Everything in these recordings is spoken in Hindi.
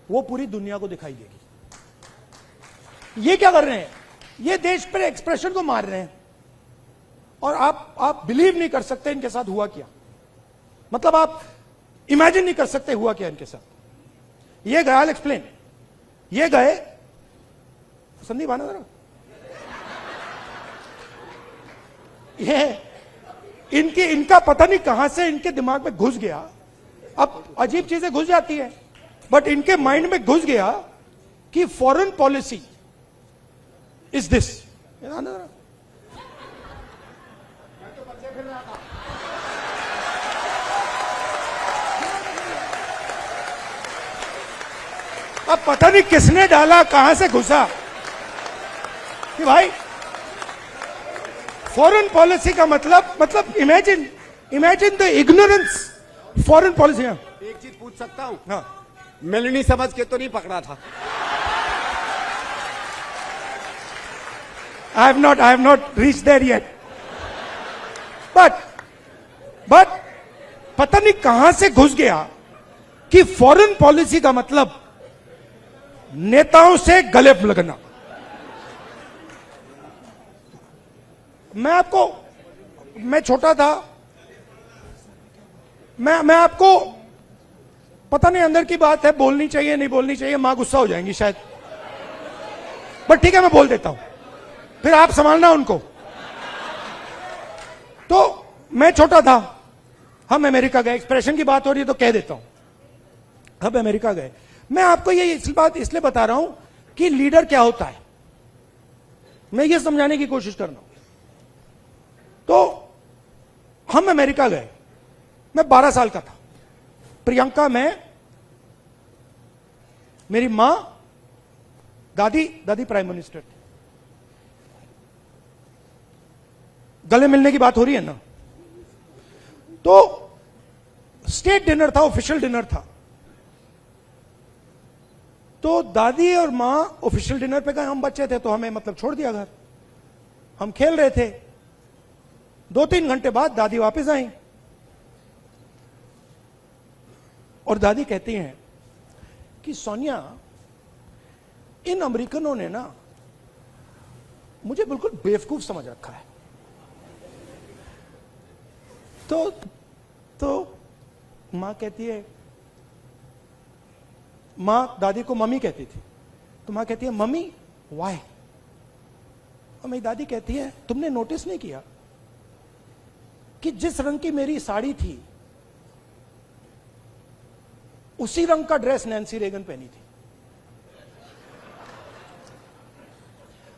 वो पूरी दुनिया को दिखाई देगी। ये क्या कर रहे हैं? ये देश पर एक्सप्रेशन को मार रहे हैं। और आप बिलीव नहीं कर सकते इनके साथ हुआ क्या। मतलब आप इमेजिन नहीं कर सकते हुआ क्या इनके साथ। ये गए, आई विल एक्सप्लेन। ये गए, संदीप आना जरा। ये इनका पता नहीं कहां से इनके दिमाग में घुस गया। अब अजीब चीजें घुस जाती है, बट इनके माइंड में घुस गया कि फॉरेन पॉलिसी इज दिस। अब पता नहीं किसने डाला, कहां से घुसा कि भाई फॉरेन पॉलिसी का मतलब imagine the ignorance foreign policy. एक चीज पूछ सकता हूं? हाँ, मेलनी समझ के तो नहीं पकड़ा था? I have not reached there yet. But पता नहीं कहां से घुस गया कि फॉरेन पॉलिसी का मतलब नेताओं से गले लगना। मैं छोटा था, मैं आपको पता नहीं अंदर की बात है, बोलनी चाहिए नहीं बोलनी चाहिए, मां गुस्सा हो जाएंगी शायद, बट ठीक है मैं बोल देता हूं, फिर आप संभालना उनको। तो मैं छोटा था, हम अमेरिका गए। एक्सप्रेशन की बात हो रही है तो कह देता हूं, हम अमेरिका गए। मैं आपको ये बात इसलिए बता रहा हूं कि लीडर क्या होता है, मैं ये समझाने की कोशिश कर रहा हूं। तो हम अमेरिका गए, मैं 12 साल का था। प्रियंका, मैं, मेरी मां, दादी प्राइम मिनिस्टर थी। गले मिलने की बात हो रही है ना। तो स्टेट डिनर था, ऑफिशियल डिनर था। तो दादी और मां ऑफिशियल डिनर पे गए, हम बच्चे थे तो हमें मतलब छोड़ दिया घर। हम खेल रहे थे। 2-3 घंटे बाद दादी वापस आई और दादी कहती हैं कि सोनिया, इन अमेरिकनों ने ना मुझे बिल्कुल बेवकूफ समझ रखा है। तो मां कहती है, मां दादी को मम्मी कहती थी, तो मां कहती है मम्मी व्हाई। और मेरी दादी कहती है तुमने नोटिस नहीं किया कि जिस रंग की मेरी साड़ी थी उसी रंग का ड्रेस नैन्सी रेगन पहनी थी।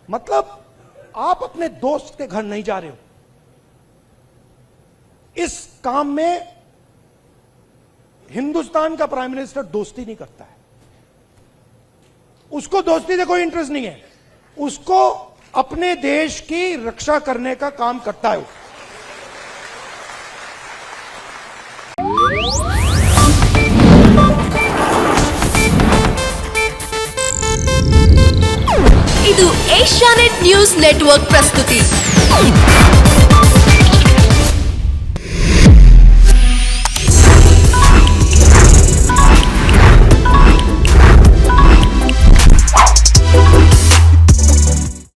मतलब आप अपने दोस्त के घर नहीं जा रहे हो, इस काम में हिंदुस्तान का प्राइम मिनिस्टर दोस्ती नहीं करता है। उसको दोस्ती से कोई इंटरेस्ट नहीं है, उसको अपने देश की रक्षा करने का काम करता है। ಇದು ಏಷ್ಯಾನೆಟ್ ನ್ಯೂಸ್ ನೆಟ್ವರ್ಕ್ ಪ್ರಸ್ತುತಿ।